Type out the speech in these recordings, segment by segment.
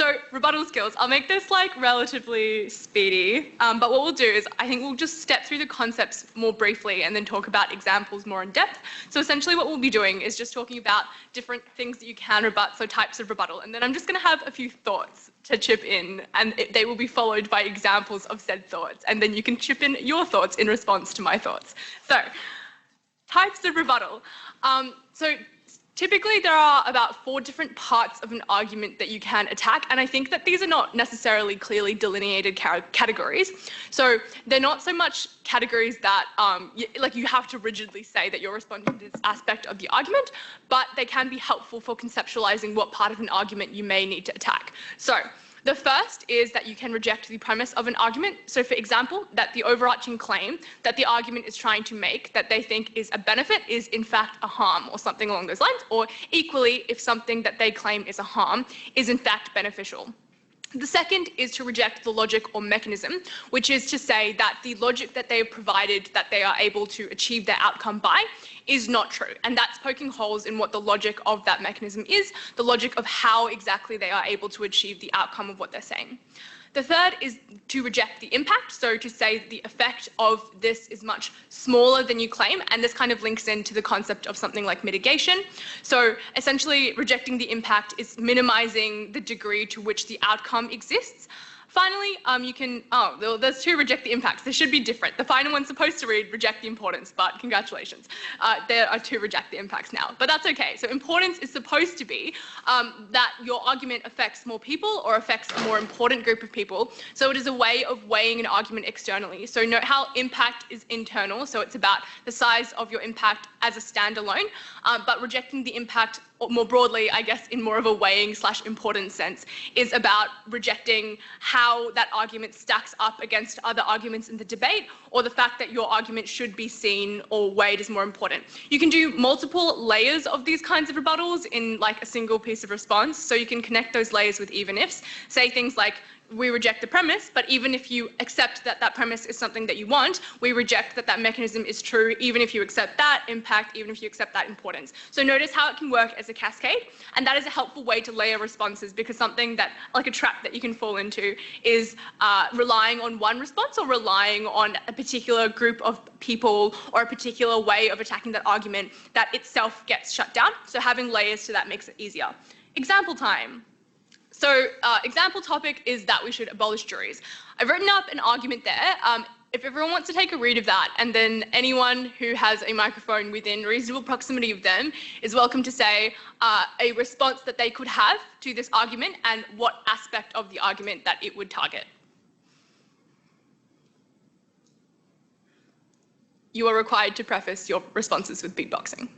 So rebuttal skills, I'll make this like relatively speedy, but what we'll do is I think we'll just step through the concepts more briefly and then talk about examples more in depth. So essentially what we'll be doing is just talking about different things that you can rebut, so types of rebuttal, and then I'm just going to have a few thoughts to chip in, and they will be followed by examples of said thoughts, and then you can chip in your thoughts in response to my thoughts. So, types of rebuttal. So typically there are about 4 different parts of an argument that you can attack, and I think that these are not necessarily clearly delineated categories. So they're not so much categories that you have to rigidly say that you're responding to this aspect of the argument, but they can be helpful for conceptualizing what part of an argument you may need to attack. So the first is that you can reject the premise of an argument. So for example, that the overarching claim that the argument is trying to make that they think is a benefit is in fact a harm or something along those lines, or equally if something that they claim is a harm is in fact beneficial. The second is to reject the logic or mechanism, which is to say that the logic that they have provided that they are able to achieve their outcome by is not true. And that's poking holes in what the logic of that mechanism is, the logic of how exactly they are able to achieve the outcome of what they're saying. The third is to reject the impact, so to say the effect of this is much smaller than you claim, and this kind of links into the concept of something like mitigation. So essentially rejecting the impact is minimizing the degree to which the outcome exists. Finally, you can, there's 2 reject the impacts. They should be different. The final one's supposed to read reject the importance, but congratulations. There are 2 reject the impacts now, but that's okay. So importance is supposed to be that your argument affects more people or affects a more important group of people. So it is a way of weighing an argument externally. So note how impact is internal, so it's about the size of your impact as a standalone, but rejecting the impact more broadly, I guess in more of a weighing / importance sense, is about rejecting how that argument stacks up against other arguments in the debate, or the fact that your argument should be seen or weighed as more important. You can do multiple layers of these kinds of rebuttals in like a single piece of response, so you can connect those layers with even ifs, say things like, we reject the premise, but even if you accept that that premise is something that you want, we reject that that mechanism is true, even if you accept that impact, even if you accept that importance. So notice how it can work as a cascade, and that is a helpful way to layer responses, because something that, like a trap that you can fall into, is relying on one response or relying on a particular group of people or a particular way of attacking that argument that itself gets shut down. So having layers to that makes it easier. Example time. So example topic is that we should abolish juries. I've written up an argument there. If everyone wants to take a read of that, and then anyone who has a microphone within reasonable proximity of them is welcome to say a response that they could have to this argument and what aspect of the argument that it would target. You are required to preface your responses with beatboxing.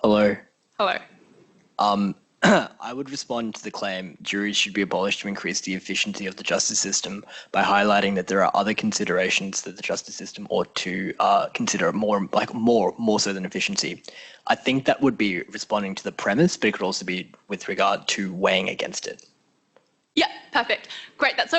Hello. Hello. I would respond to the claim juries should be abolished to increase the efficiency of the justice system by highlighting that there are other considerations that the justice system ought to consider more so than efficiency. I think that would be responding to the premise, but it could also be with regard to weighing against it. Yeah, perfect. Great. That's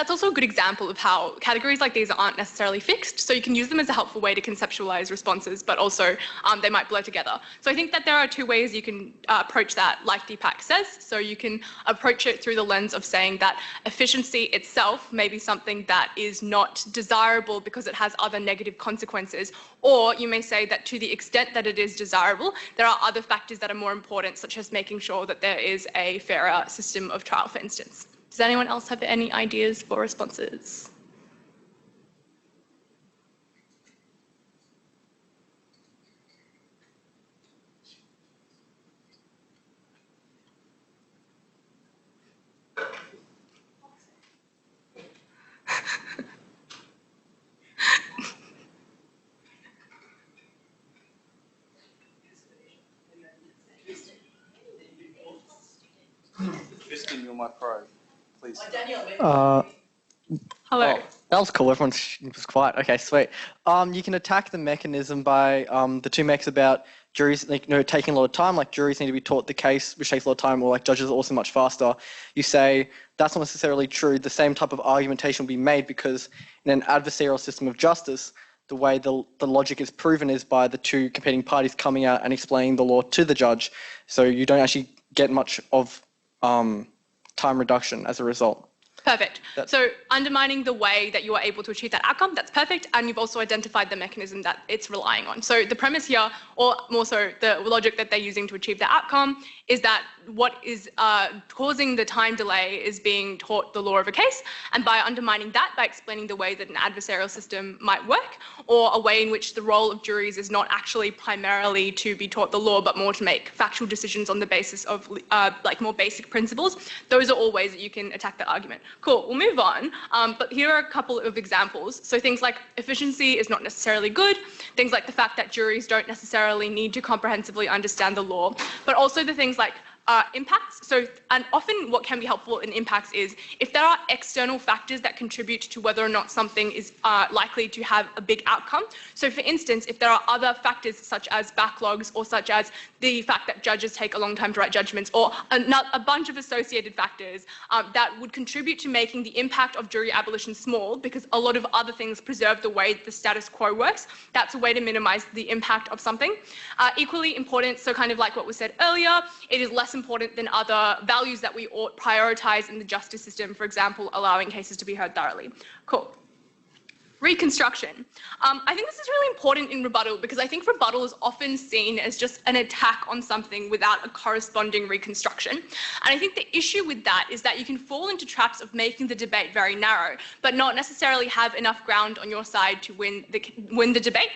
also a good example of how categories like these aren't necessarily fixed, so you can use them as a helpful way to conceptualize responses, but also they might blur together. So I think that there are 2 ways you can approach that, like Deepak says. So you can approach it through the lens of saying that efficiency itself may be something that is not desirable because it has other negative consequences, or you may say that to the extent that it is desirable, there are other factors that are more important, such as making sure that there is a fairer system of trial, for instance. Does anyone else have any ideas for responses? Tristan, you're my pro. Please. Hello. Oh, that was cool. Everyone was quiet. Okay, sweet. You can attack the mechanism by the two mechs about juries, taking a lot of time. Like juries need to be taught the case, which takes a lot of time, or like judges are also much faster. You say that's not necessarily true. The same type of argumentation will be made because in an adversarial system of justice, the way the logic is proven is by the two competing parties coming out and explaining the law to the judge. So you don't actually get much of time reduction as a result. Perfect. So undermining the way that you are able to achieve that outcome, that's perfect. And you've also identified the mechanism that it's relying on. So the premise here, or more so the logic that they're using to achieve the outcome, is that what is causing the time delay is being taught the law of a case. And by undermining that, by explaining the way that an adversarial system might work, or a way in which the role of juries is not actually primarily to be taught the law, but more to make factual decisions on the basis of like more basic principles, those are all ways that you can attack that argument. Cool, we'll move on. But here are a couple of examples. So things like efficiency is not necessarily good. Things like the fact that juries don't necessarily need to comprehensively understand the law, but also the things like impacts. So, and often what can be helpful in impacts is if there are external factors that contribute to whether or not something is likely to have a big outcome. So for instance, if there are other factors such as backlogs or such as the fact that judges take a long time to write judgments or a bunch of associated factors that would contribute to making the impact of jury abolition small because a lot of other things preserve the way the status quo works, that's a way to minimize the impact of something. Equally important, so kind of like what was said earlier, it is less important than other values that we ought prioritize in the justice system, for example, allowing cases to be heard thoroughly. Cool. Reconstruction. I think this is really important in rebuttal because I think rebuttal is often seen as just an attack on something without a corresponding reconstruction. And I think the issue with that is that you can fall into traps of making the debate very narrow, but not necessarily have enough ground on your side to win the debate.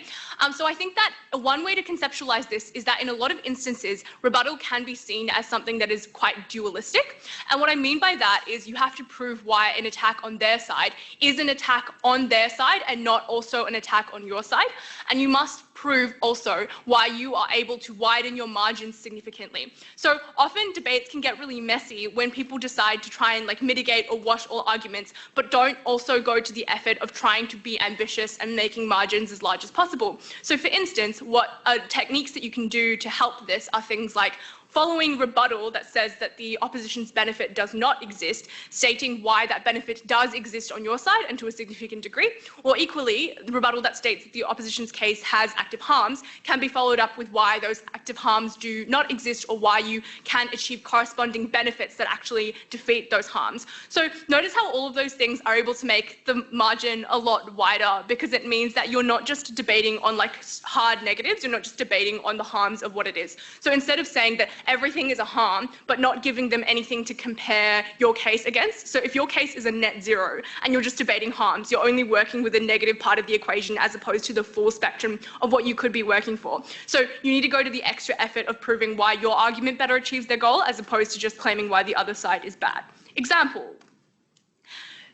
So I think that one way to conceptualize this is that in a lot of instances, rebuttal can be seen as something that is quite dualistic. And what I mean by that is you have to prove why an attack on their side is an attack on their side and not also an attack on your side. And you must prove also why you are able to widen your margins significantly. So often debates can get really messy when people decide to try and like mitigate or wash all arguments, but don't also go to the effort of trying to be ambitious and making margins as large as possible. So for instance, what techniques that you can do to help this are things like following rebuttal that says that the opposition's benefit does not exist, stating why that benefit does exist on your side and to a significant degree, or equally, the rebuttal that states that the opposition's case has active harms can be followed up with why those active harms do not exist or why you can achieve corresponding benefits that actually defeat those harms. So notice how all of those things are able to make the margin a lot wider because it means that you're not just debating on like hard negatives, you're not just debating on the harms of what it is. So instead of saying that everything is a harm, but not giving them anything to compare your case against. So if your case is a net zero and you're just debating harms, you're only working with a negative part of the equation as opposed to the full spectrum of what you could be working for. So you need to go to the extra effort of proving why your argument better achieves their goal as opposed to just claiming why the other side is bad. Example.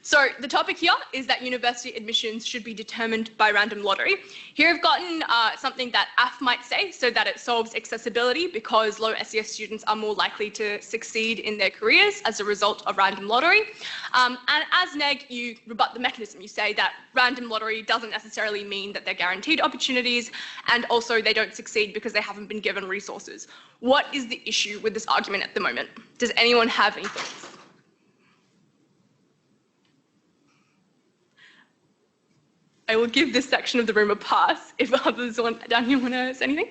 So the topic here is that university admissions should be determined by random lottery. Here I've gotten something that AF might say, so that it solves accessibility because low SES students are more likely to succeed in their careers as a result of random lottery. And as neg, you rebut the mechanism. You say that random lottery doesn't necessarily mean that they're guaranteed opportunities, and also they don't succeed because they haven't been given resources. What is the issue with this argument at the moment? Does anyone have any thoughts? I will give this section of the room a pass if others down here want to say anything.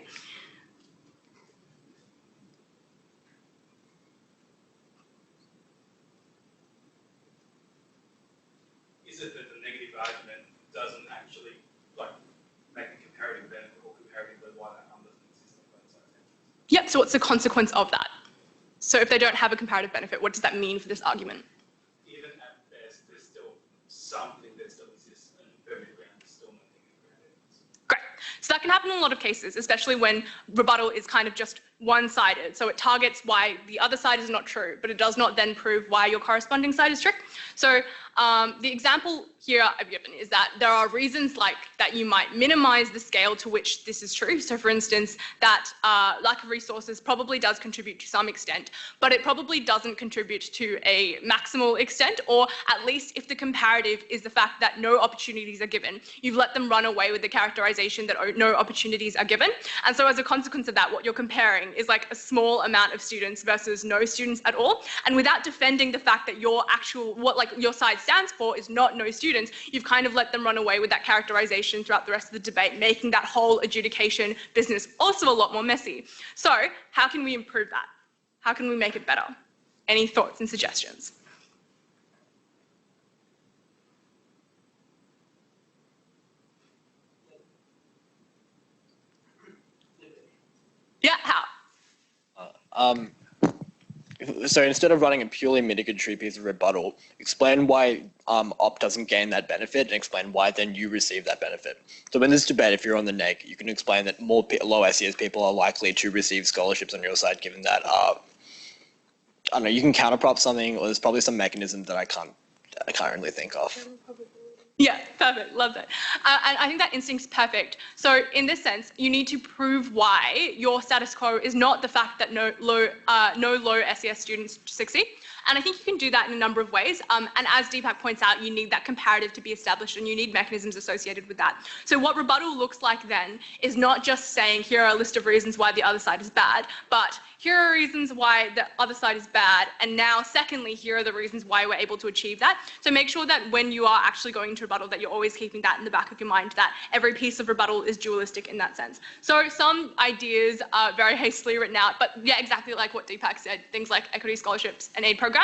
Is it that the negative argument doesn't actually like make a comparative benefit or comparatively why that number doesn't exist on both sides? Yep, so what's the consequence of that? So if they don't have a comparative benefit, what does that mean for this argument? Even at best, there's still something that still exists and affirmative ground is still nothing in ground evidence. Great. So that can happen in a lot of cases, especially when rebuttal is kind of just one-sided. So it targets why the other side is not true, but it does not then prove why your corresponding side is true. So the example here I've given is that there are reasons like that you might minimize the scale to which this is true. So for instance, that lack of resources probably does contribute to some extent, but it probably doesn't contribute to a maximal extent, or at least if the comparative is the fact that no opportunities are given, you've let them run away with the characterization that no opportunities are given. And so as a consequence of that, what you're comparing is like a small amount of students versus no students at all. And without defending the fact that your actual, what like your side stands for is not no students, you've kind of let them run away with that characterization throughout the rest of the debate, making that whole adjudication business also a lot more messy. So how can we improve that? How can we make it better? Any thoughts and suggestions? Yeah, how? So instead of running a purely mitigatory piece of rebuttal, explain why op doesn't gain that benefit and explain why then you receive that benefit. So in this debate, if you're on the neg, you can explain that more low SES people are likely to receive scholarships on your side, given that, I don't know, you can counterprop something, or there's probably some mechanism that I can't really think of. Yeah, perfect. Love that. And I think that instinct's perfect. So in this sense, you need to prove why your status quo is not the fact that no low SES students succeed. And I think you can do that in a number of ways. And as Deepak points out, you need that comparative to be established, and you need mechanisms associated with that. So what rebuttal looks like then is not just saying, here are a list of reasons why the other side is bad, but here are reasons why the other side is bad. And now, secondly, here are the reasons why we're able to achieve that. So make sure that when you are actually going into rebuttal, that you're always keeping that in the back of your mind, that every piece of rebuttal is dualistic in that sense. So some ideas are very hastily written out, but yeah, exactly like what Deepak said, things like equity scholarships and aid programs.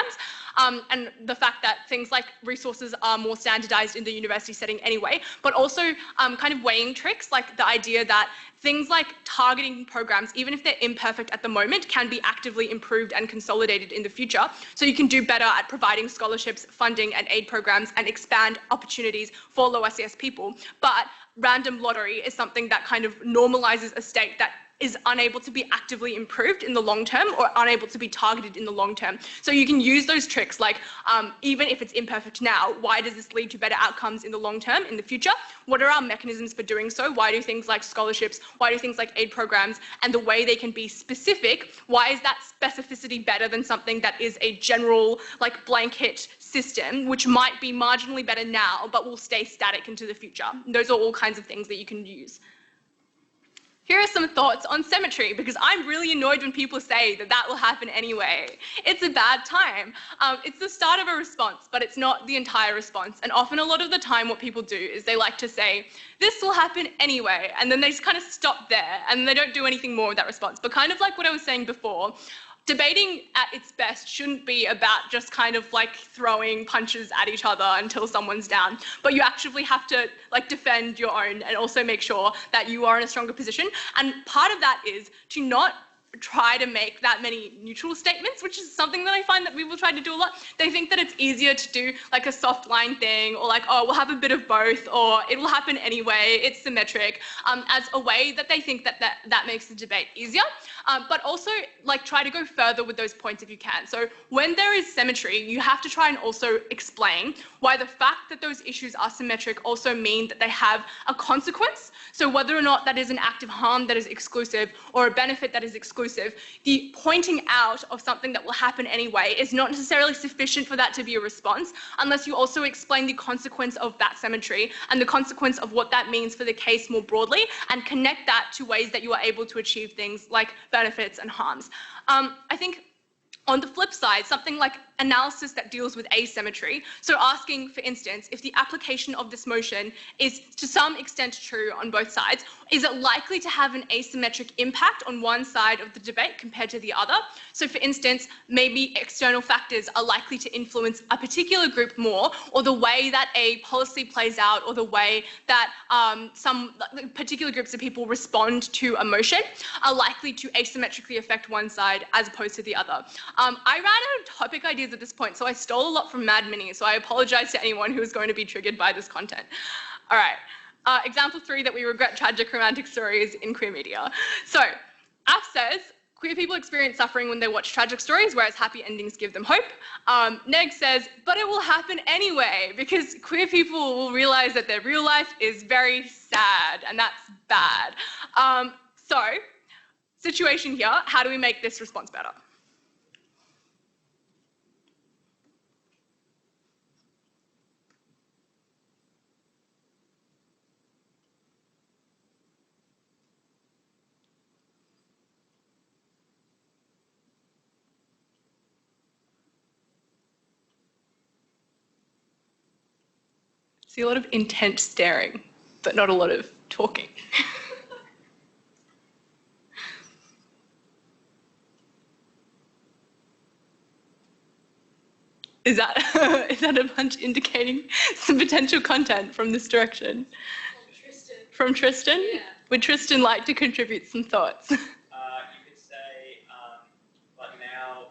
And the fact that things like resources are more standardized in the university setting anyway, but also kind of weighing tricks, like the idea that things like targeting programs, even if they're imperfect at the moment, can be actively improved and consolidated in the future. So you can do better at providing scholarships, funding, and aid programs and expand opportunities for low SES people. But random lottery is something that kind of normalizes a state that is unable to be actively improved in the long term, or unable to be targeted in the long term. So you can use those tricks, like even if it's imperfect now, why does this lead to better outcomes in the long term, in the future? What are our mechanisms for doing so? Why do things like scholarships, why do things like aid programs, and the way they can be specific, why is that specificity better than something that is a general like blanket system, which might be marginally better now, but will stay static into the future? Those are all kinds of things that you can use. Here are some thoughts on symmetry, because I'm really annoyed when people say that that will happen anyway. It's a bad time. It's the start of a response, but it's not the entire response. And often a lot of the time what people do is they like to say, this will happen anyway, and then they just kind of stop there and they don't do anything more with that response. But kind of like what I was saying before, debating at its best shouldn't be about just kind of like throwing punches at each other until someone's down, but you actually have to like defend your own and also make sure that you are in a stronger position. And part of that is to not try to make that many neutral statements, which is something that I find that people try to do a lot. They think that it's easier to do like a soft line thing, or like, oh, we'll have a bit of both, or it will happen anyway, it's symmetric, as a way that they think that makes the debate easier. But also like try to go further with those points if you can. So when there is symmetry, you have to try and also explain why the fact that those issues are symmetric also mean that they have a consequence. So whether or not that is an act of harm that is exclusive or a benefit that is exclusive, the pointing out of something that will happen anyway is not necessarily sufficient for that to be a response, unless you also explain the consequence of that symmetry and the consequence of what that means for the case more broadly, and connect that to ways that you are able to achieve things like benefits and harms. I think on the flip side, something like analysis that deals with asymmetry, so asking, for instance, if the application of this motion is to some extent true on both sides, is it likely to have an asymmetric impact on one side of the debate compared to the other? So for instance, maybe external factors are likely to influence a particular group more, or the way that a policy plays out, or the way that some particular groups of people respond to a motion are likely to asymmetrically affect one side as opposed to the other. I ran out of topic ideas at this point, so I stole a lot from Mad Mini, so I apologize to anyone who is going to be triggered by this content. All right, example 3, that we regret tragic romantic stories in queer media. So, Af says, queer people experience suffering when they watch tragic stories, whereas happy endings give them hope. Neg says, but it will happen anyway, because queer people will realize that their real life is very sad, and that's bad. So, situation here, how do we make this response better? See a lot of intense staring, but not a lot of talking. Is that a bunch indicating some potential content from this direction? From Tristan? Yeah. Would Tristan like to contribute some thoughts? You could say, but now,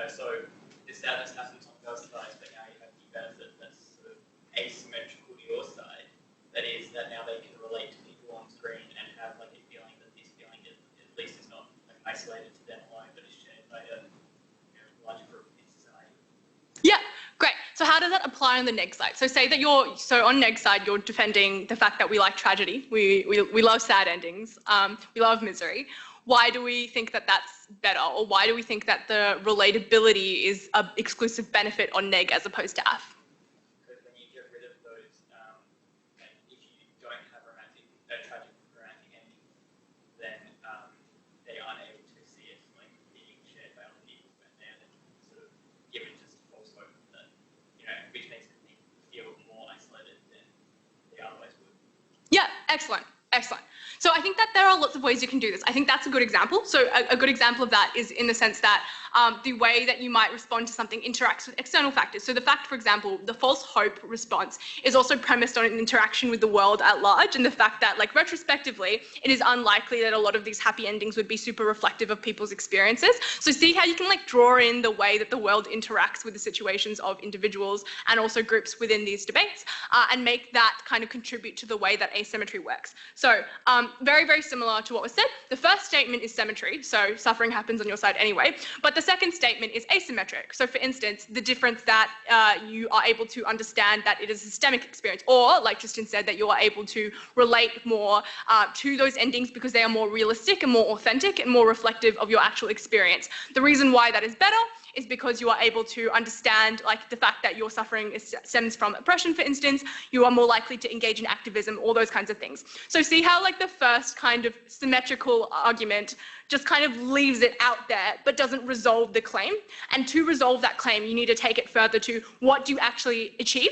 so the sadness happens on both sides, but now you have the benefit that's sort of asymmetrical to your side. That is, that now they can relate to people on screen and have like a feeling that this feeling is, at least is not like isolated to them alone, but is shared by a larger group in society. Yeah, great. So how does that apply on the neg side? So say that on neg side, you're defending the fact that we like tragedy. We love sad endings. We love misery. Why do we think that that's better? Or why do we think that the relatability is an exclusive benefit on neg as opposed to F? Because when you get rid of those, if you don't have a tragic romantic ending, then they aren't able to see it like being shared by other people, and they're then sort of given just false hope that, which makes them feel more isolated than they otherwise would. Yeah, excellent, excellent. So I think that there are lots of ways you can do this. I think that's a good example. So a good example of that is in the sense that the way that you might respond to something interacts with external factors. So the fact, for example, the false hope response is also premised on an interaction with the world at large, and the fact that, like, retrospectively, it is unlikely that a lot of these happy endings would be super reflective of people's experiences. So see how you can, like, draw in the way that the world interacts with the situations of individuals and also groups within these debates, and make that kind of contribute to the way that asymmetry works. So very, very similar to what was said. The first statement is symmetry, so suffering happens on your side anyway, but the second statement is asymmetric. So for instance, the difference that you are able to understand that it is a systemic experience, or like Tristan said, that you are able to relate more to those endings because they are more realistic and more authentic and more reflective of your actual experience. The reason why that is better is because you are able to understand, like, the fact that your suffering stems from oppression, for instance. You are more likely to engage in activism, all those kinds of things. So see how, like, the first kind of symmetrical argument just kind of leaves it out there but doesn't resolve the claim. And to resolve that claim, you need to take it further to what do you actually achieve?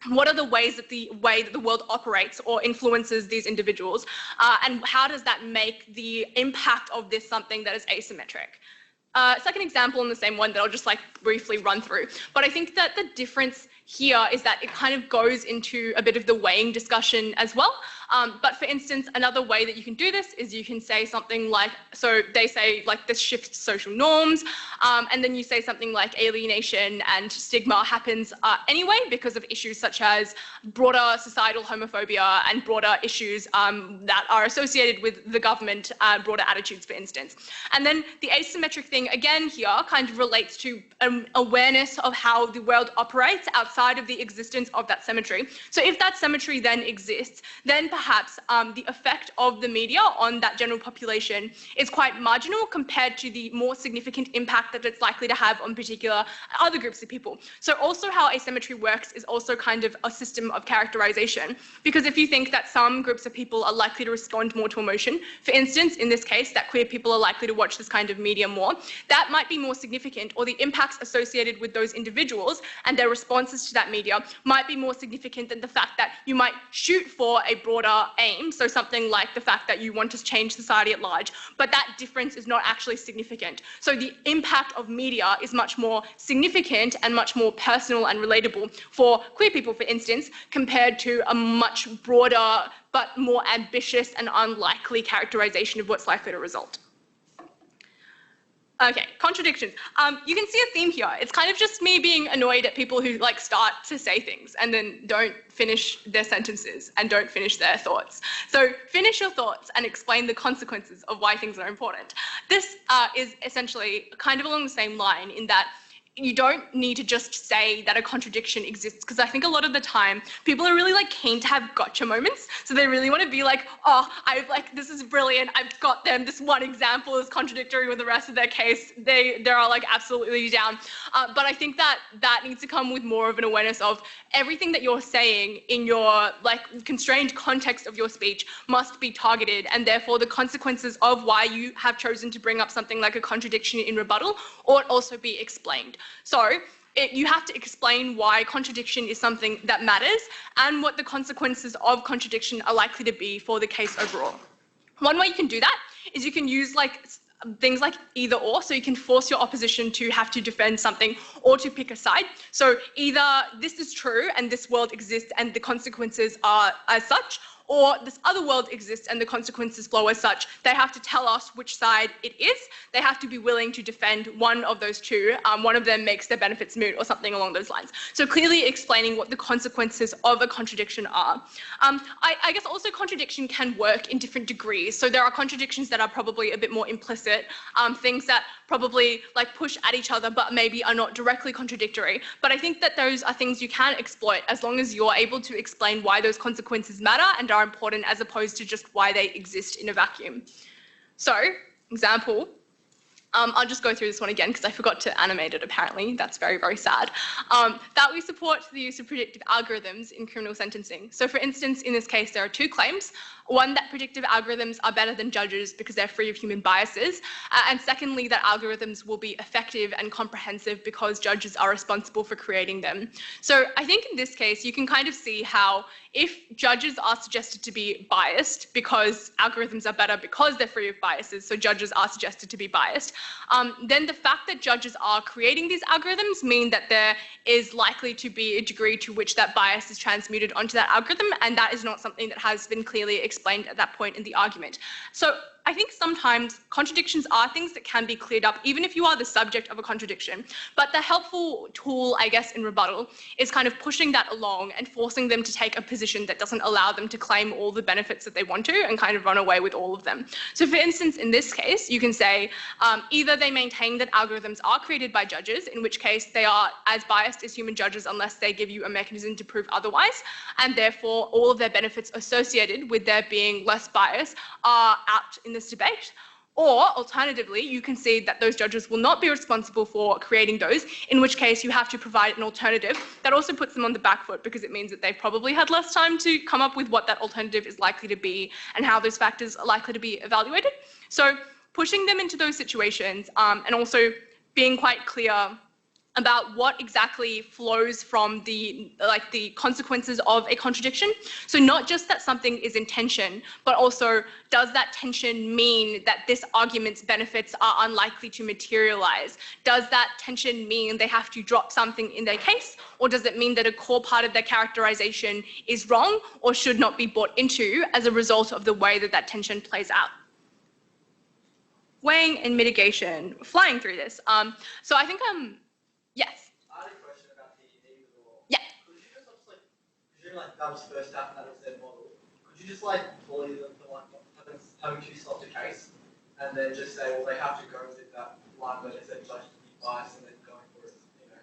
What are the ways that the world operates or influences these individuals? And how does that make the impact of this something that is asymmetric? Second example in the same one that I'll just, like, briefly run through. But I think that the difference here is that it kind of goes into a bit of the weighing discussion as well. But for instance, another way that you can do this is you can say something like, so they say, like, this shifts social norms, and then you say something like alienation and stigma happens anyway because of issues such as broader societal homophobia and broader issues that are associated with the government, broader attitudes, for instance. And then the asymmetric thing, again, here kind of relates to awareness of how the world operates outside of the existence of that symmetry. So if that symmetry then exists, then perhaps the effect of the media on that general population is quite marginal compared to the more significant impact that it's likely to have on particular other groups of people. So also how asymmetry works is also kind of a system of characterization, because if you think that some groups of people are likely to respond more to emotion, for instance, in this case, that queer people are likely to watch this kind of media more, that might be more significant, or the impacts associated with those individuals and their responses to that media might be more significant than the fact that you might shoot for a broader aim, so something like the fact that you want to change society at large, but that difference is not actually significant. So the impact of media is much more significant and much more personal and relatable for queer people, for instance, compared to a much broader but more ambitious and unlikely characterization of what's likely to result. Okay, contradictions. You can see a theme here. It's kind of just me being annoyed at people who like start to say things and then don't finish their sentences and don't finish their thoughts. So finish your thoughts and explain the consequences of why things are important. This is essentially kind of along the same line in that you don't need to just say that a contradiction exists, because I think a lot of the time people are really like keen to have gotcha moments. So they really want to be like, oh, this is brilliant. I've got them. This one example is contradictory with the rest of their case. They are like absolutely down. But I think that needs to come with more of an awareness of everything that you're saying in your like constrained context of your speech must be targeted, and therefore the consequences of why you have chosen to bring up something like a contradiction in rebuttal ought also be explained. So you have to explain why contradiction is something that matters and what the consequences of contradiction are likely to be for the case overall. One way you can do that is you can use like things like either or, so you can force your opposition to have to defend something or to pick a side. So either this is true and this world exists and the consequences are as such, or this other world exists and the consequences flow as such. They have to tell us which side it is. They have to be willing to defend one of those two. One of them makes their benefits moot or something along those lines. So clearly explaining what the consequences of a contradiction are. I guess also contradiction can work in different degrees. So there are contradictions that are probably a bit more implicit, things that probably like push at each other but maybe are not directly contradictory. But I think that those are things you can exploit as long as you're able to explain why those consequences matter and are important, as opposed to just why they exist in a vacuum. So, example, I'll just go through this one again because I forgot to animate it apparently. That's very, very sad. That we support the use of predictive algorithms in criminal sentencing. So for instance, in this case, there are two claims. One, that predictive algorithms are better than judges because they're free of human biases. And secondly, that algorithms will be effective and comprehensive because judges are responsible for creating them. So I think in this case, you can kind of see how if judges are suggested to be biased because algorithms are better because they're free of biases, so judges are suggested to be biased, then the fact that judges are creating these algorithms mean that there is likely to be a degree to which that bias is transmuted onto that algorithm, and that is not something that has been clearly explained at that point in the argument. So I think sometimes contradictions are things that can be cleared up, even if you are the subject of a contradiction. But the helpful tool, I guess, in rebuttal is kind of pushing that along and forcing them to take a position that doesn't allow them to claim all the benefits that they want to and kind of run away with all of them. So for instance, in this case, you can say either they maintain that algorithms are created by judges, in which case they are as biased as human judges unless they give you a mechanism to prove otherwise, and therefore all of their benefits associated with there being less bias are out in this debate. Or alternatively, you can see that those judges will not be responsible for creating those, in which case you have to provide an alternative that also puts them on the back foot because it means that they've probably had less time to come up with what that alternative is likely to be and how those factors are likely to be evaluated. So pushing them into those situations and also being quite clear about what exactly flows from the consequences of a contradiction. So not just that something is in tension, but also does that tension mean that this argument's benefits are unlikely to materialize? Does that tension mean they have to drop something in their case? Or does it mean that a core part of their characterization is wrong or should not be bought into as a result of the way that that tension plays out? Weighing and mitigation, flying through this. So I think yes. I had a question about the either or. Yeah. Could you just presume like that was first step and that was their model? Could you just like bully them for like having to solve the case, and then just say, well, they have to go with that line where they said judge to be biased and then going for it, you know?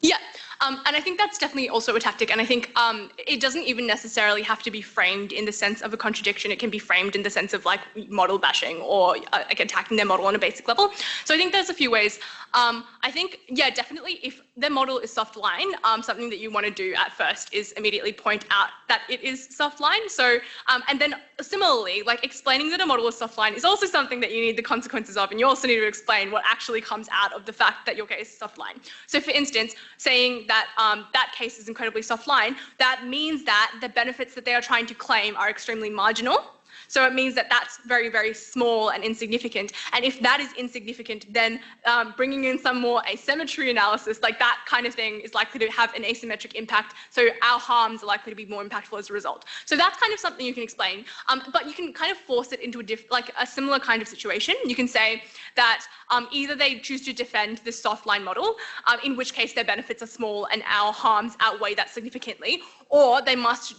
Yeah, and I think that's definitely also a tactic, and I think it doesn't even necessarily have to be framed in the sense of a contradiction. It can be framed in the sense of like model bashing or like attacking their model on a basic level. So I think there's a few ways. I think, yeah, definitely if their model is soft line, something that you want to do at first is immediately point out that it is soft line. So, and then similarly, like explaining that a model is soft line is also something that you need the consequences of, and you also need to explain what actually comes out of the fact that your case is soft line. So for instance, saying that that case is incredibly soft line, that means that the benefits that they are trying to claim are extremely marginal. So it means that that's very, very small and insignificant. And if that is insignificant, then bringing in some more asymmetry analysis, like that kind of thing, is likely to have an asymmetric impact. So our harms are likely to be more impactful as a result. So that's kind of something you can explain. But you can kind of force it into a similar kind of situation. You can say that either they choose to defend this soft line model, in which case their benefits are small and our harms outweigh that significantly, or they must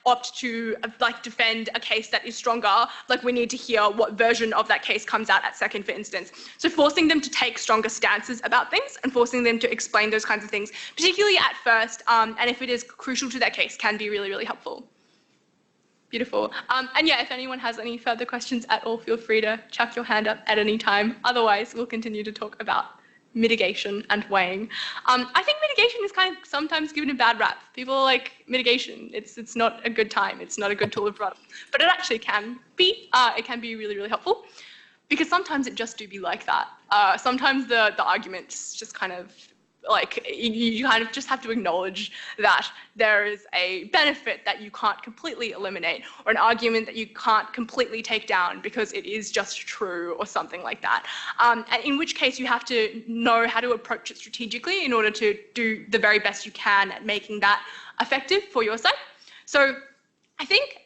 opt to defend a case that is stronger. Like, we need to hear what version of that case comes out at second, for instance. So forcing them to take stronger stances about things and forcing them to explain those kinds of things, particularly at first, and if it is crucial to their case, can be really, really helpful. Beautiful. And yeah, if anyone has any further questions at all, feel free to chuck your hand up at any time. Otherwise, we'll continue to talk about mitigation and weighing. I think mitigation is kind of sometimes given a bad rap. People are like, mitigation, it's not a good time. It's not a good tool of rebuttal. But it actually can be. It can be really, really helpful, because sometimes it just do be like that. Sometimes the arguments just kind of like, you kind of just have to acknowledge that there is a benefit that you can't completely eliminate, or an argument that you can't completely take down because it is just true, or something like that. And in which case you have to know how to approach it strategically in order to do the very best you can at making that effective for your side. So I think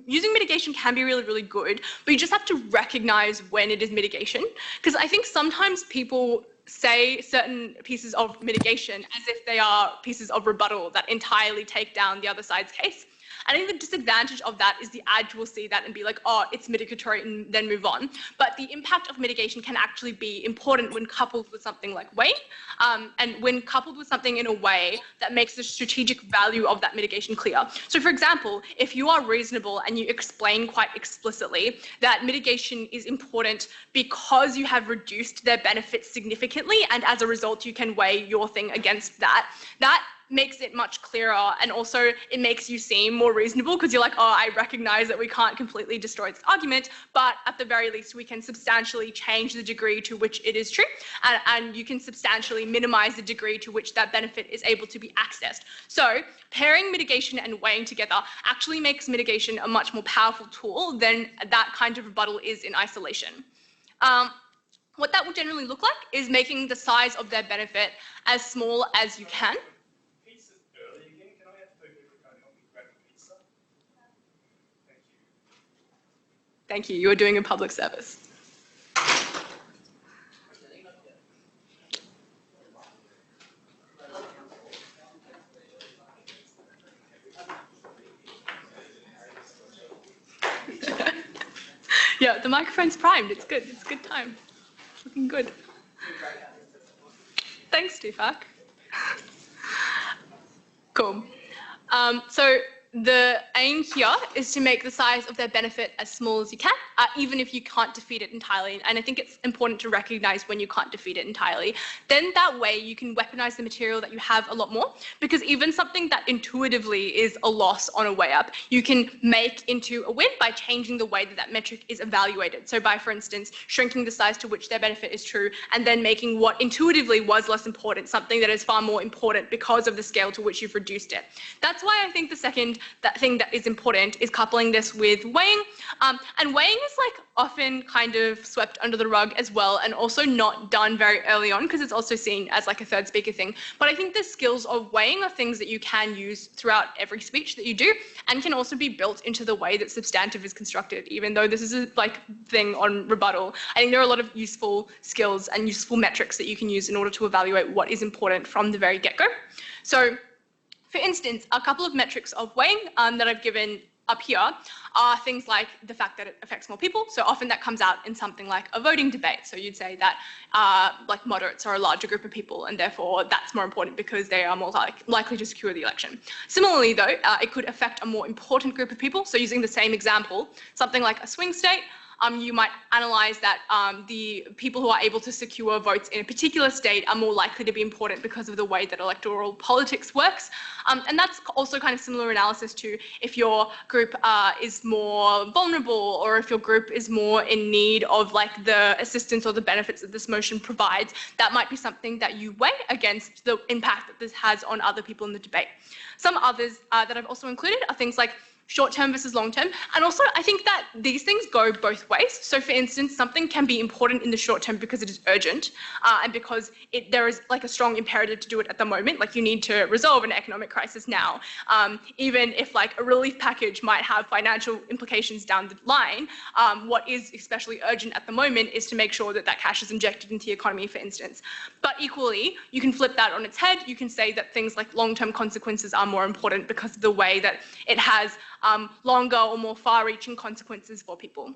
using mitigation can be really, really good, but you just have to recognize when it is mitigation. Because I think sometimes people say certain pieces of mitigation as if they are pieces of rebuttal that entirely take down the other side's case. I think the disadvantage of that is the ad will see that and be like, oh, it's mitigatory, and then move on. But the impact of mitigation can actually be important when coupled with something like weight, and when coupled with something in a way that makes the strategic value of that mitigation clear. So for example, if you are reasonable and you explain quite explicitly that mitigation is important because you have reduced their benefits significantly, and as a result you can weigh your thing against that, that makes it much clearer, and also it makes you seem more reasonable, because you're like, oh, I recognize that we can't completely destroy this argument, but at the very least we can substantially change the degree to which it is true, and you can substantially minimize the degree to which that benefit is able to be accessed. So pairing mitigation and weighing together actually makes mitigation a much more powerful tool than that kind of rebuttal is in isolation. What that will generally look like is making the size of their benefit as small as you can. Thank you. You are doing a public service. Yeah, the microphone's primed. It's good. It's a good time. Looking good. Thanks, Tufak. Cool. So the aim here is to make the size of their benefit as small as you can, even if you can't defeat it entirely. And I think it's important to recognize when you can't defeat it entirely. Then that way you can weaponize the material that you have a lot more, because even something that intuitively is a loss on a way up, you can make into a win by changing the way that that metric is evaluated. So by, for instance, shrinking the size to which their benefit is true, and then making what intuitively was less important something that is far more important because of the scale to which you've reduced it. That's why I think the second thing that is important is coupling this with weighing. And weighing is like often kind of swept under the rug as well, and also not done very early on, because it's also seen as like a third speaker thing. But I think the skills of weighing are things that you can use throughout every speech that you do, and can also be built into the way that substantive is constructed. Even though this is a like thing on rebuttal, I think there are a lot of useful skills and useful metrics that you can use in order to evaluate what is important from the very get-go. So for instance, a couple of metrics of weighing that I've given up here are things like the fact that it affects more people. So often that comes out in something like a voting debate. So you'd say that like moderates are a larger group of people, and therefore that's more important because they are more likely to secure the election. Similarly though, it could affect a more important group of people. So using the same example, something like a swing state, you might analyze that the people who are able to secure votes in a particular state are more likely to be important because of the way that electoral politics works. And that's also kind of similar analysis to if your group is more vulnerable, or if your group is more in need of like the assistance or the benefits that this motion provides. That might be something that you weigh against the impact that this has on other people in the debate. Some others that I've also included are things like short-term versus long-term. And also, I think that these things go both ways. So for instance, something can be important in the short term because it is urgent and because there is like a strong imperative to do it at the moment. Like you need to resolve an economic crisis now. Even if like a relief package might have financial implications down the line, what is especially urgent at the moment is to make sure that that cash is injected into the economy, for instance. But equally, you can flip that on its head. You can say that things like long-term consequences are more important because of the way that it has longer or more far-reaching consequences for people.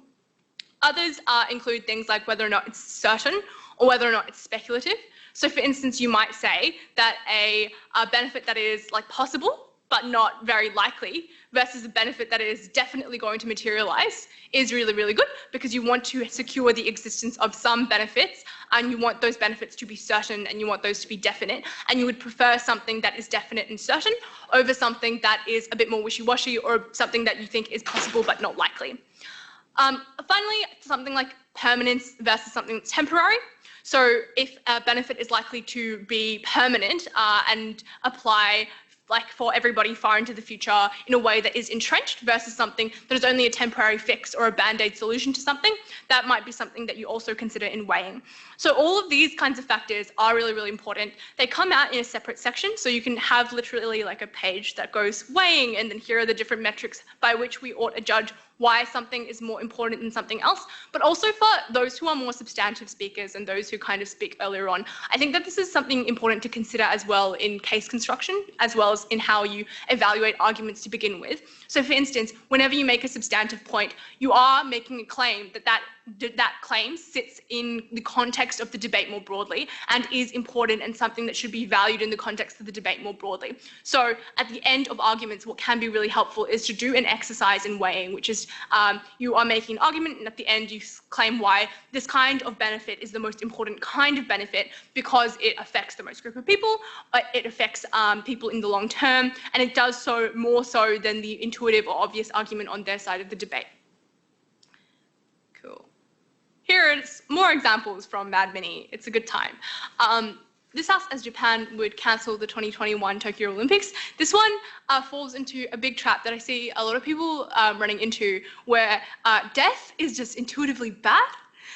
Others include things like whether or not it's certain or whether or not it's speculative. So for instance, you might say that a benefit that is like possible but not very likely versus a benefit that is definitely going to materialize is really, really good because you want to secure the existence of some benefits and you want those benefits to be certain and you want those to be definite, and you would prefer something that is definite and certain over something that is a bit more wishy-washy or something that you think is possible but not likely. Finally, something like permanence versus something that's temporary. So if a benefit is likely to be permanent and apply like for everybody far into the future in a way that is entrenched versus something that is only a temporary fix or a band-aid solution to something, that might be something that you also consider in weighing. So all of these kinds of factors are really, really important. They come out in a separate section, so you can have literally like a page that goes weighing, and then here are the different metrics by which we ought to judge why something is more important than something else. But also for those who are more substantive speakers and those who kind of speak earlier on, I think that this is something important to consider as well in case construction, as well as in how you evaluate arguments to begin with. So for instance, whenever you make a substantive point, you are making a claim that claim sits in the context of the debate more broadly and is important and something that should be valued in the context of the debate more broadly. So at the end of arguments, what can be really helpful is to do an exercise in weighing, which is you are making an argument and at the end you claim why this kind of benefit is the most important kind of benefit because it affects the most group of people, it affects people in the long term, and it does so more so than the intuitive or obvious argument on their side of the debate. Cool. Here are more examples from Mad Mini. It's a good time. This house as Japan would cancel the 2021 Tokyo Olympics. This one falls into a big trap that I see a lot of people running into where death is just intuitively bad.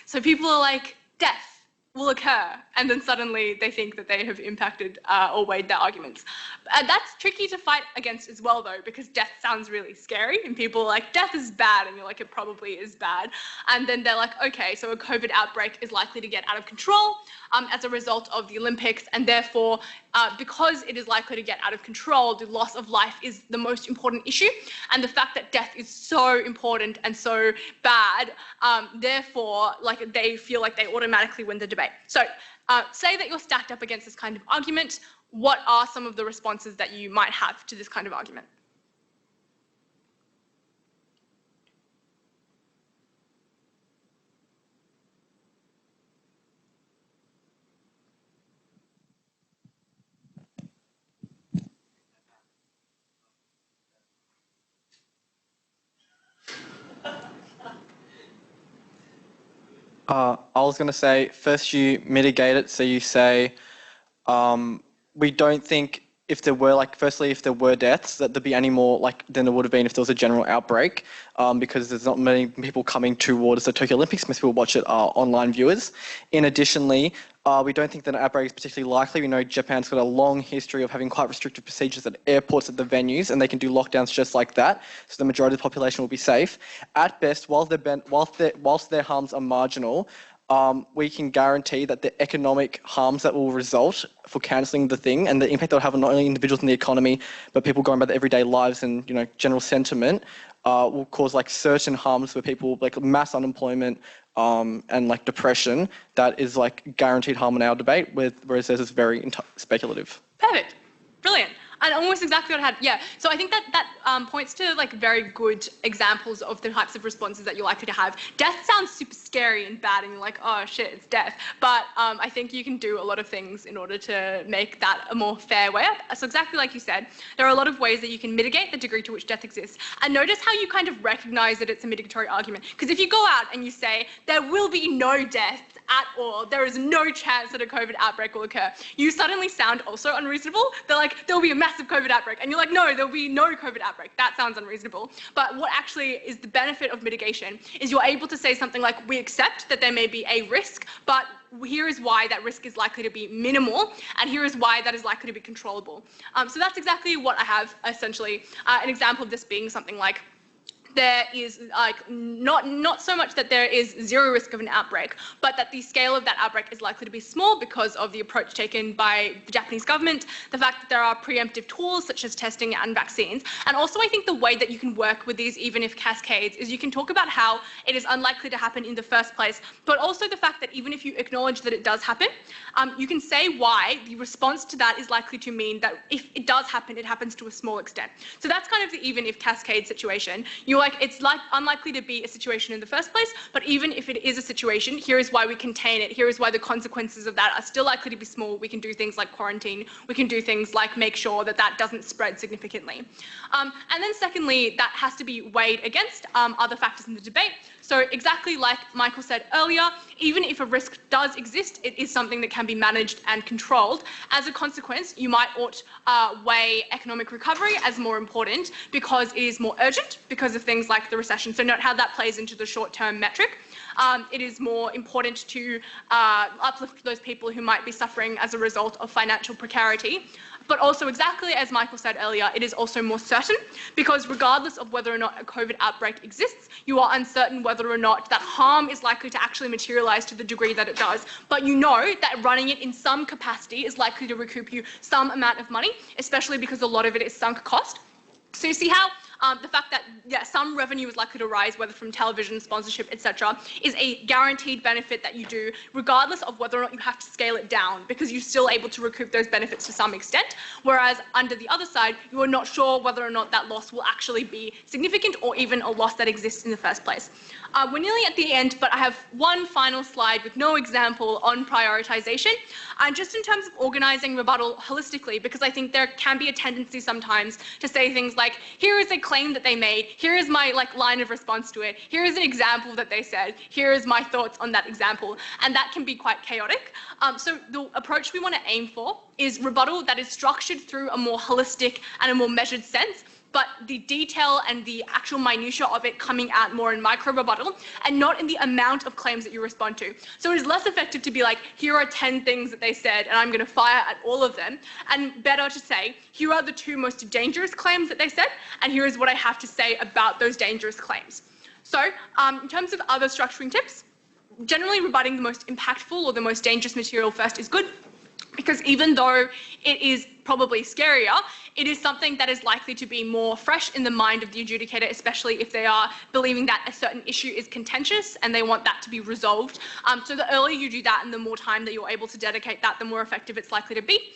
So people are like, death will occur, and then suddenly they think that they have impacted or weighed their arguments. That's tricky to fight against as well though, because death sounds really scary and people are like, death is bad, and you're like, it probably is bad. And then they're like, okay, so a COVID outbreak is likely to get out of control as a result of the Olympics, and therefore because it is likely to get out of control, the loss of life is the most important issue, and the fact that death is so important and so bad, therefore like they feel like they automatically win the debate. So say that you're stacked up against this kind of argument. What are some of the responses that you might have to this kind of argument? I was going to say, first you mitigate it, so you say, we don't think if there were, like, firstly, if there were deaths, that there'd be any more, like, than there would have been if there was a general outbreak, because there's not many people coming towards the Tokyo Olympics. Most people watch it are online viewers. In additionally, we don't think that an outbreak is particularly likely. We know Japan's got a long history of having quite restrictive procedures at airports, at the venues, and they can do lockdowns just like that, so the majority of the population will be safe. At best, whilst their harms are marginal, we can guarantee that the economic harms that will result for cancelling the thing and the impact that will have on not only individuals in the economy, but people going about their everyday lives and, you know, general sentiment, will cause like certain harms for people, like mass unemployment and like depression. That is like guaranteed harm in our debate, whereas this is very speculative. Perfect. Brilliant. And almost exactly what I had. Yeah. So I think that points to like very good examples of the types of responses that you're likely to have. Death sounds super scary and bad, and you're like, oh shit, it's death. But I think you can do a lot of things in order to make that a more fair way up. So exactly like you said, there are a lot of ways that you can mitigate the degree to which death exists. And notice how you kind of recognize that it's a mitigatory argument. Because if you go out and you say there will be no deaths at all. There is no chance that a COVID outbreak will occur. You suddenly sound also unreasonable. They're like, there'll be a massive COVID outbreak. And you're like, no, there'll be no COVID outbreak. That sounds unreasonable. But what actually is the benefit of mitigation is you're able to say something like, we accept that there may be a risk, but here is why that risk is likely to be minimal, and here is why that is likely to be controllable. So that's exactly what I have, essentially. An example of this being something like, there is like not so much that there is zero risk of an outbreak, but that the scale of that outbreak is likely to be small because of the approach taken by the Japanese government, the fact that there are preemptive tools such as testing and vaccines, and also I think the way that you can work with these, even if cascades, is you can talk about how it is unlikely to happen in the first place, but also the fact that even if you acknowledge that it does happen, you can say why the response to that is likely to mean that if it does happen, it happens to a small extent. So that's kind of the even if cascade situation. It's unlikely to be a situation in the first place, but even if it is a situation, here is why we contain it. Here is why the consequences of that are still likely to be small. We can do things like quarantine. We can do things like make sure that that doesn't spread significantly. And then secondly, that has to be weighed against other factors in the debate. So exactly like Michael said earlier, even if a risk does exist, it is something that can be managed and controlled. As a consequence, you might weigh economic recovery as more important because it is more urgent because of things like the recession. So note how that plays into the short-term metric. It is more important to uplift those people who might be suffering as a result of financial precarity. But also, exactly as Michael said earlier, it is also more certain because regardless of whether or not a COVID outbreak exists, you are uncertain whether or not that harm is likely to actually materialize to the degree that it does. But you know that running it in some capacity is likely to recoup you some amount of money, especially because a lot of it is sunk cost. So you see how the fact that some revenue is likely to rise, whether from television, sponsorship, etc., is a guaranteed benefit that you do, regardless of whether or not you have to scale it down, because you're still able to recoup those benefits to some extent. Whereas under the other side, you are not sure whether or not that loss will actually be significant or even a loss that exists in the first place. We're nearly at the end, but I have one final slide with no example on prioritization. Just in terms of organizing rebuttal holistically, because I think there can be a tendency sometimes to say things like, here is a claim that they made, here is my line of response to it, here is an example that they said, here is my thoughts on that example, and that can be quite chaotic. So the approach we want to aim for is rebuttal that is structured through a more holistic and a more measured sense, but the detail and the actual minutiae of it coming out more in micro rebuttal and not in the amount of claims that you respond to. So it is less effective to be like, here are 10 things that they said and I'm going to fire at all of them, and better to say, here are the 2 most dangerous claims that they said, and here is what I have to say about those dangerous claims. So in terms of other structuring tips, generally rebutting the most impactful or the most dangerous material first is good, because even though it is probably scarier, it is something that is likely to be more fresh in the mind of the adjudicator, especially if they are believing that a certain issue is contentious and they want that to be resolved. So the earlier you do that and the more time that you're able to dedicate that, the more effective it's likely to be.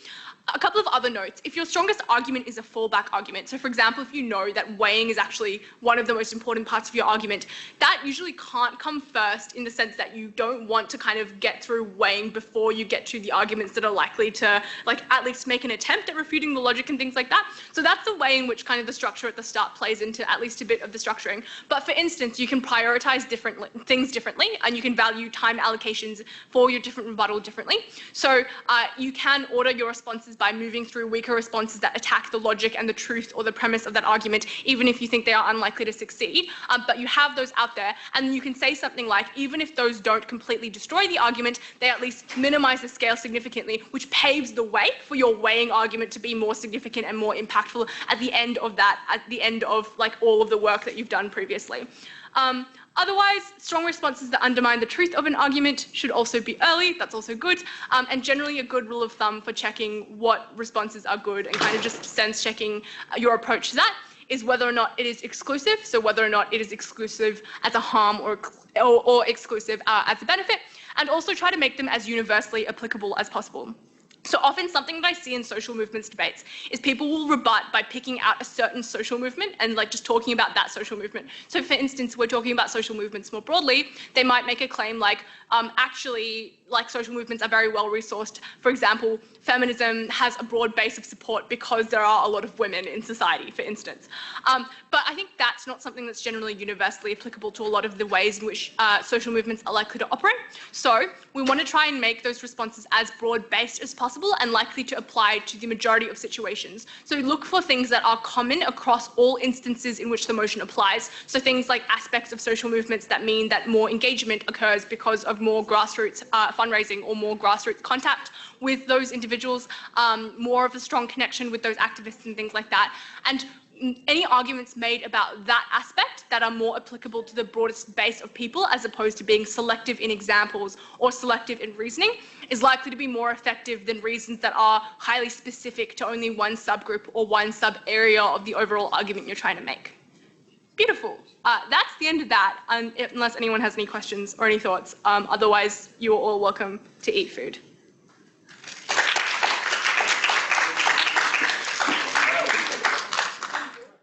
A couple of other notes. If your strongest argument is a fallback argument, so for example, if you know that weighing is actually one of the most important parts of your argument, that usually can't come first in the sense that you don't want to kind of get through weighing before you get to the arguments that are likely to at least make an attempt at refuting the logic and things like that. So that's the way in which kind of the structure at the start plays into at least a bit of the structuring. But for instance, you can prioritize things differently, and you can value time allocations for your different rebuttal differently. So you can order your responses by moving through weaker responses that attack the logic and the truth or the premise of that argument, even if you think they are unlikely to succeed. But you have those out there, and you can say something like, even if those don't completely destroy the argument, they at least minimize the scale significantly, which paves the way for your weighing argument to be more significant and more impactful at the end of that, at the end of all of the work that you've done previously. Otherwise, strong responses that undermine the truth of an argument should also be early. That's also good. And generally a good rule of thumb for checking what responses are good and kind of just sense checking your approach to that is whether or not it is exclusive. So whether or not it is exclusive as a harm or exclusive as a benefit, and also try to make them as universally applicable as possible. So often something that I see in social movements debates is people will rebut by picking out a certain social movement and like just talking about that social movement. So for instance, we're talking about social movements more broadly, they might make a claim like, actually, like social movements are very well resourced. For example, feminism has a broad base of support because there are a lot of women in society, for instance. But I think that's not something that's generally universally applicable to a lot of the ways in which social movements are likely to operate. So we want to try and make those responses as broad-based as possible and likely to apply to the majority of situations. So look for things that are common across all instances in which the motion applies. So things like aspects of social movements that mean that more engagement occurs because of more grassroots fundraising or more grassroots contact with those individuals, more of a strong connection with those activists and things like that. And any arguments made about that aspect that are more applicable to the broadest base of people as opposed to being selective in examples or selective in reasoning is likely to be more effective than reasons that are highly specific to only one subgroup or one sub-area of the overall argument you're trying to make. Beautiful. That's the end of that, unless anyone has any questions or any thoughts. Otherwise, you are all welcome to eat food.